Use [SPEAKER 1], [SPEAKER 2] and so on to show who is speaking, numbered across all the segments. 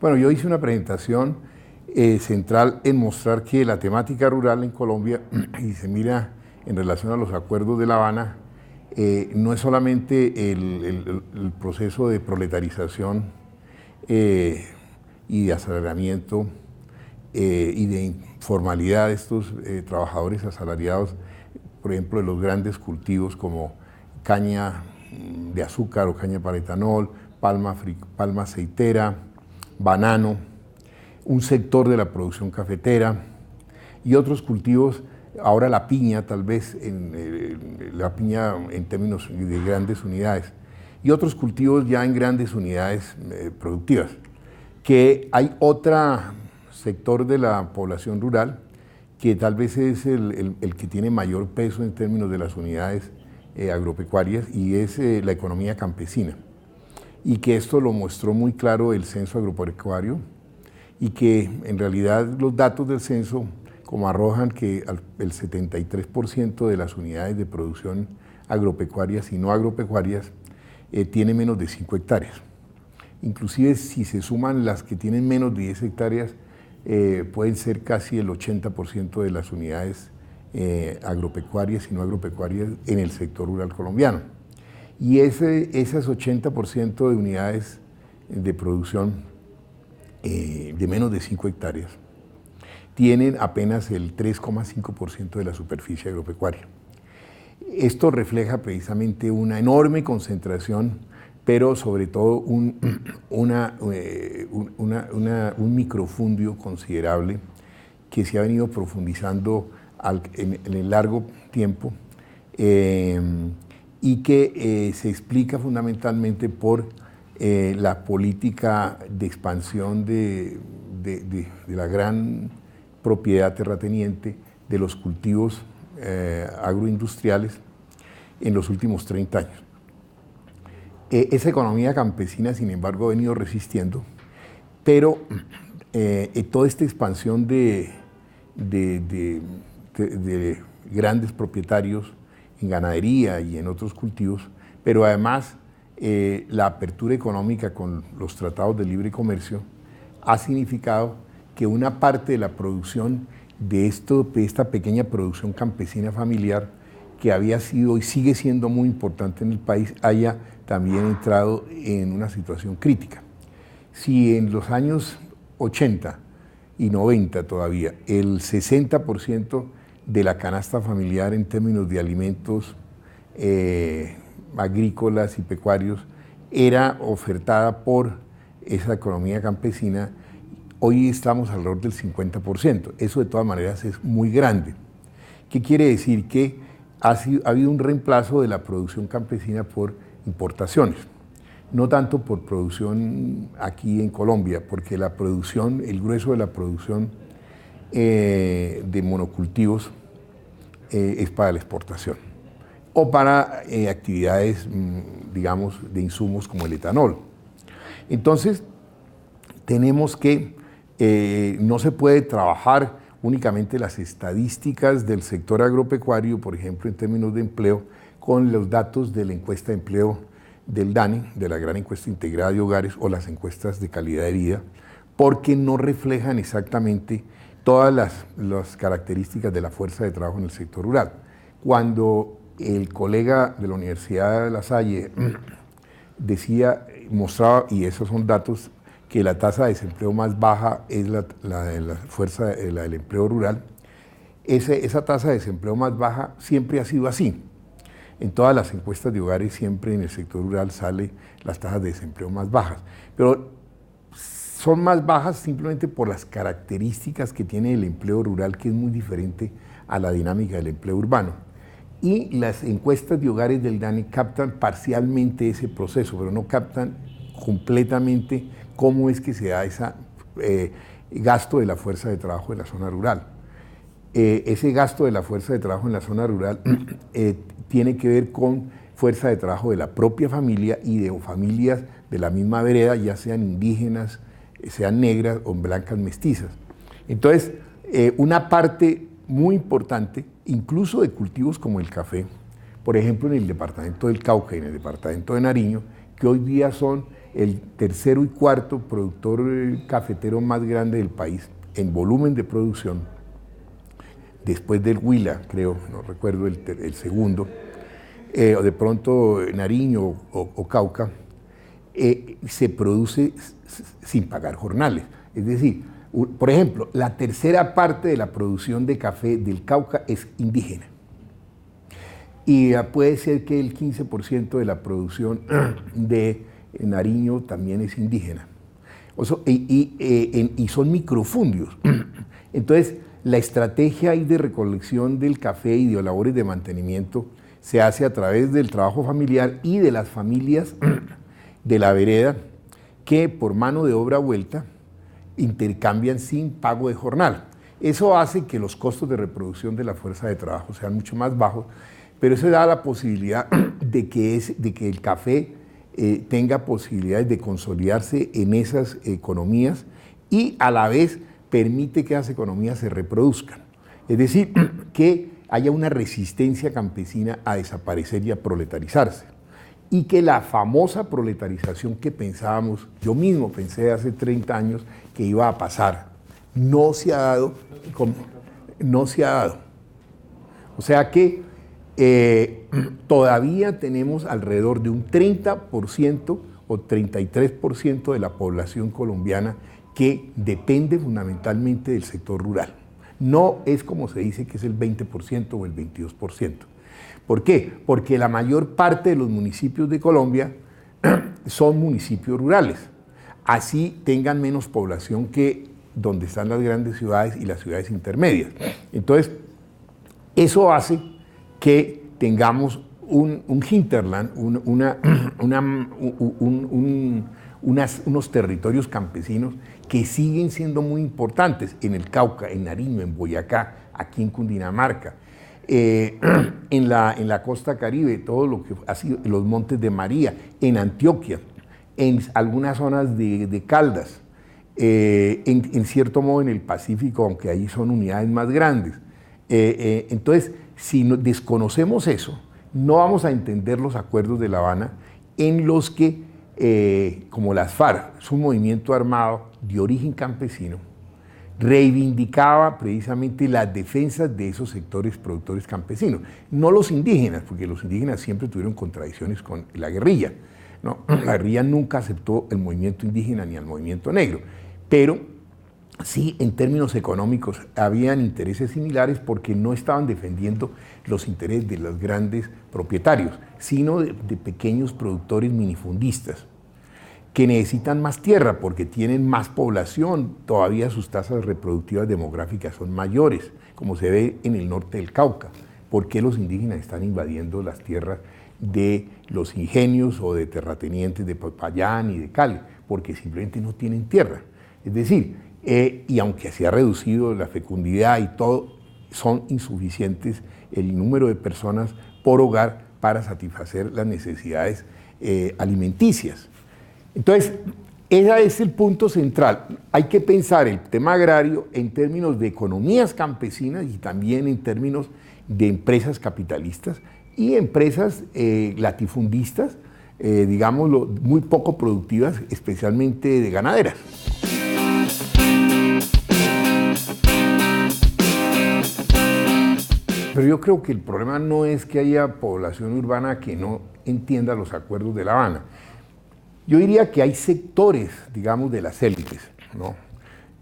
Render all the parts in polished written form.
[SPEAKER 1] Bueno, yo hice una presentación central en mostrar que la temática rural en Colombia, y se mira en relación a los acuerdos de La Habana, no es solamente el proceso de proletarización y de asalariamiento y de informalidad de estos trabajadores asalariados, por ejemplo, de los grandes cultivos como caña de azúcar o caña para etanol, palma aceitera, banano, un sector de la producción cafetera y otros cultivos, ahora la piña tal vez, la piña en términos de grandes unidades, y otros cultivos ya en grandes unidades productivas, que hay otro sector de la población rural que tal vez es el que tiene mayor peso en términos de las unidades agropecuarias, y es la economía campesina, y que esto lo mostró muy claro el censo agropecuario, y que en realidad los datos del censo como arrojan que el 73% de las unidades de producción agropecuarias y no agropecuarias tiene menos de 5 hectáreas. Inclusive si se suman las que tienen menos de 10 hectáreas, pueden ser casi el 80% de las unidades agropecuarias y no agropecuarias en el sector rural colombiano. Y esas 80% de unidades de producción de menos de 5 hectáreas tienen apenas el 3,5% de la superficie agropecuaria. Esto refleja precisamente una enorme concentración, pero sobre todo un microfundio considerable que se ha venido profundizando en el largo tiempo y que se explica fundamentalmente por la política de expansión de la gran propiedad terrateniente de los cultivos agroindustriales en los últimos 30 años. Esa economía campesina, sin embargo, ha venido resistiendo, pero toda esta expansión de grandes propietarios en ganadería y en otros cultivos, pero además la apertura económica con los tratados de libre comercio ha significado que una parte de la producción de esta pequeña producción campesina familiar, que había sido y sigue siendo muy importante en el país, haya también entrado en una situación crítica. Si en los años 80 y 90 todavía el 60% de la canasta familiar en términos de alimentos agrícolas y pecuarios era ofertada por esa economía campesina, hoy estamos alrededor del 50%. Eso de todas maneras es muy grande. ¿Qué quiere decir? Que ha habido un reemplazo de la producción campesina por importaciones, no tanto por producción aquí en Colombia, porque la producción, el grueso de la producción de monocultivos es para la exportación o para actividades, digamos, de insumos como el etanol. Entonces, tenemos que no se puede trabajar únicamente las estadísticas del sector agropecuario, por ejemplo, en términos de empleo, con los datos de la encuesta de empleo del DANE, de la Gran Encuesta Integrada de Hogares, o las encuestas de calidad de vida, porque no reflejan exactamente todas las características de la fuerza de trabajo en el sector rural. Cuando el colega de la Universidad de La Salle mostraba, y esos son datos, que la tasa de desempleo más baja es la de la fuerza del empleo rural, esa tasa de desempleo más baja siempre ha sido así. En todas las encuestas de hogares siempre en el sector rural salen las tasas de desempleo más bajas, pero son más bajas simplemente por las características que tiene el empleo rural, que es muy diferente a la dinámica del empleo urbano. Y las encuestas de hogares del DANE captan parcialmente ese proceso, pero no captan completamente cómo es que se da ese gasto de la fuerza de trabajo en la zona rural. Ese gasto de la fuerza de trabajo en la zona rural tiene que ver con fuerza de trabajo de la propia familia y de familias de la misma vereda, ya sean indígenas, sean negras o blancas mestizas. Entonces, una parte muy importante, incluso de cultivos como el café, por ejemplo en el departamento del Cauca y en el departamento de Nariño, que hoy día son el tercero y cuarto productor cafetero más grande del país en volumen de producción, después del Huila, creo, no recuerdo el segundo, o de pronto Nariño o Cauca, se produce sin pagar jornales. Es decir, por ejemplo, la tercera parte de la producción de café del Cauca es indígena. Y puede ser que el 15% de la producción de Nariño también es indígena. Y son microfundios. Entonces, la estrategia ahí de recolección del café y de labores de mantenimiento se hace a través del trabajo familiar y de las familias de la vereda que por mano de obra vuelta intercambian sin pago de jornal. Eso hace que los costos de reproducción de la fuerza de trabajo sean mucho más bajos, pero eso da la posibilidad de que el café tenga posibilidades de consolidarse en esas economías y a la vez permite que esas economías se reproduzcan. Es decir, que haya una resistencia campesina a desaparecer y a proletarizarse. Y que la famosa proletarización que pensábamos, yo mismo pensé hace 30 años que iba a pasar, no se ha dado. No se ha dado. O sea que todavía tenemos alrededor de un 30% o 33% de la población colombiana que depende fundamentalmente del sector rural. No es como se dice que es el 20% o el 22%. ¿Por qué? Porque la mayor parte de los municipios de Colombia son municipios rurales. Así tengan menos población que donde están las grandes ciudades y las ciudades intermedias. Entonces, eso hace que tengamos un hinterland, unos territorios campesinos que siguen siendo muy importantes en el Cauca, en Nariño, en Boyacá, aquí en Cundinamarca, en la costa Caribe, todo lo que ha sido los Montes de María, en Antioquia, en algunas zonas de Caldas, en cierto modo en el Pacífico, aunque ahí son unidades más grandes. Entonces, si desconocemos eso, no vamos a entender los acuerdos de La Habana en los que, como las FARC, es un movimiento armado de origen campesino, reivindicaba precisamente las defensas de esos sectores productores campesinos, no los indígenas, porque los indígenas siempre tuvieron contradicciones con la guerrilla, ¿no? La guerrilla nunca aceptó el movimiento indígena ni al movimiento negro, pero sí, en términos económicos, habían intereses similares porque no estaban defendiendo los intereses de los grandes propietarios, sino de pequeños productores minifundistas, que necesitan más tierra porque tienen más población, todavía sus tasas reproductivas demográficas son mayores, como se ve en el norte del Cauca. ¿Por qué los indígenas están invadiendo las tierras de los ingenios o de terratenientes de Popayán y de Cali? Porque simplemente no tienen tierra. Es decir, y aunque se ha reducido la fecundidad y todo, son insuficientes el número de personas por hogar para satisfacer las necesidades alimenticias. Entonces, ese es el punto central. Hay que pensar el tema agrario en términos de economías campesinas y también en términos de empresas capitalistas y empresas latifundistas, digámoslo, muy poco productivas, especialmente de ganaderas. Pero yo creo que el problema no es que haya población urbana que no entienda los acuerdos de La Habana. Yo diría que hay sectores, digamos, de las élites, ¿no?,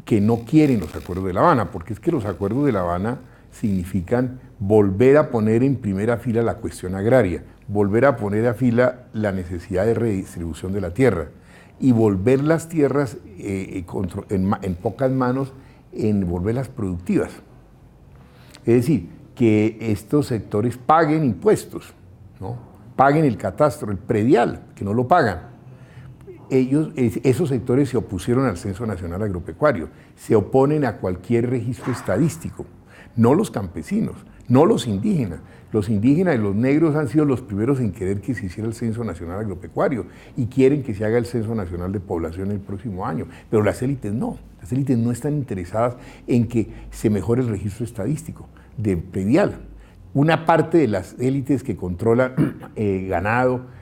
[SPEAKER 1] que no quieren los acuerdos de La Habana, porque es que los acuerdos de La Habana significan volver a poner en primera fila la cuestión agraria, volver a poner a fila la necesidad de redistribución de la tierra y volver las tierras en pocas manos, en volverlas productivas. Es decir, que estos sectores paguen impuestos, ¿no?, paguen el catastro, el predial, que no lo pagan. Esos sectores se opusieron al Censo Nacional Agropecuario, se oponen a cualquier registro estadístico, no los campesinos, no los indígenas. Los indígenas y los negros han sido los primeros en querer que se hiciera el Censo Nacional Agropecuario y quieren que se haga el Censo Nacional de Población el próximo año, pero las élites no están interesadas en que se mejore el registro estadístico de predial. Una parte de las élites que controlan ganado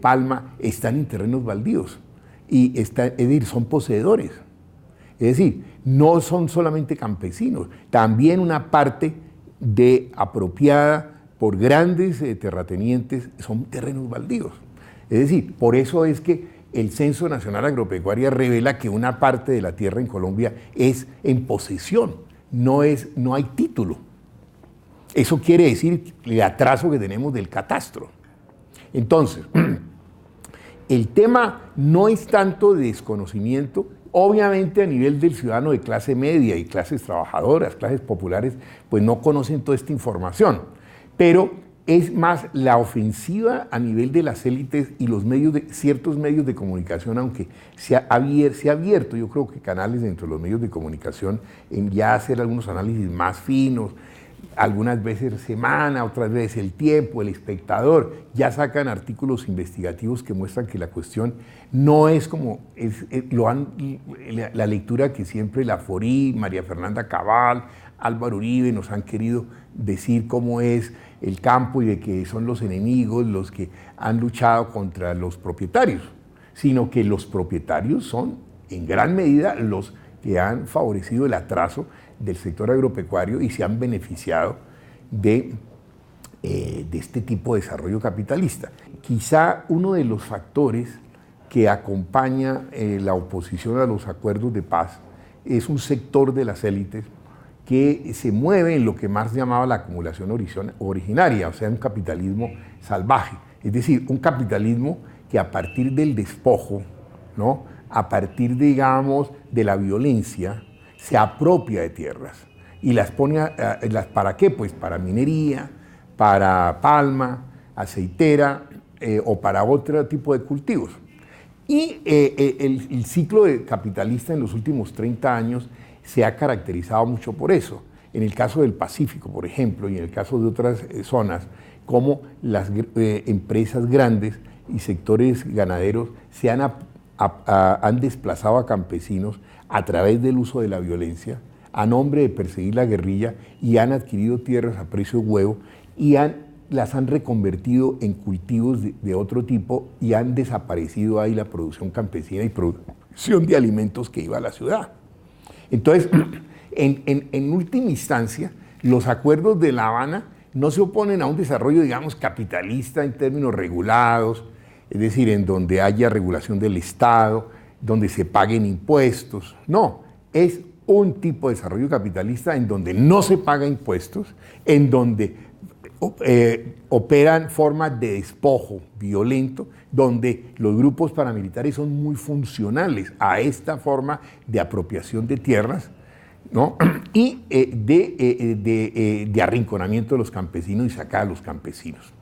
[SPEAKER 1] Palma, están en terrenos baldíos. Es decir, son poseedores. Es decir, no son solamente campesinos, también una parte apropiada por grandes terratenientes son terrenos baldíos. Es decir, por eso es que el Censo Nacional Agropecuario revela que una parte de la tierra en Colombia es en posesión, no hay título. Eso quiere decir el atraso que tenemos del catastro. Entonces, el tema no es tanto de desconocimiento, obviamente a nivel del ciudadano de clase media y clases trabajadoras, clases populares, pues no conocen toda esta información, pero es más la ofensiva a nivel de las élites y ciertos medios de comunicación, aunque se ha abierto, yo creo que canales dentro de los medios de comunicación, en ya hacer algunos análisis más finos, algunas veces Semana, otras veces El Tiempo, El Espectador, ya sacan artículos investigativos que muestran que la cuestión no es como la lectura que siempre Laforí, María Fernanda Cabal, Álvaro Uribe nos han querido decir cómo es el campo y de que son los enemigos los que han luchado contra los propietarios, sino que los propietarios son en gran medida los que han favorecido el atraso del sector agropecuario y se han beneficiado de este tipo de desarrollo capitalista. Quizá uno de los factores que acompaña la oposición a los acuerdos de paz es un sector de las élites que se mueve en lo que Marx llamaba la acumulación originaria, o sea, un capitalismo salvaje, es decir, un capitalismo que a partir del despojo, ¿no?, a partir, digamos, de la violencia, se apropia de tierras y las pone, ¿para qué? Pues para minería, para palma, aceitera o para otro tipo de cultivos. Y el ciclo capitalista en los últimos 30 años se ha caracterizado mucho por eso. En el caso del Pacífico, por ejemplo, y en el caso de otras zonas, como las empresas grandes y sectores ganaderos se han desplazado a campesinos a través del uso de la violencia, a nombre de perseguir la guerrilla, y han adquirido tierras a precio de huevo y las han reconvertido en cultivos de otro tipo y han desaparecido ahí la producción campesina y producción de alimentos que iba a la ciudad. Entonces, en última instancia, los acuerdos de La Habana no se oponen a un desarrollo, digamos, capitalista en términos regulados, es decir, en donde haya regulación del Estado, donde se paguen impuestos. No, es un tipo de desarrollo capitalista en donde no se paga impuestos, en donde operan formas de despojo violento, donde los grupos paramilitares son muy funcionales a esta forma de apropiación de tierras, ¿no?, y de arrinconamiento de los campesinos y sacar a los campesinos.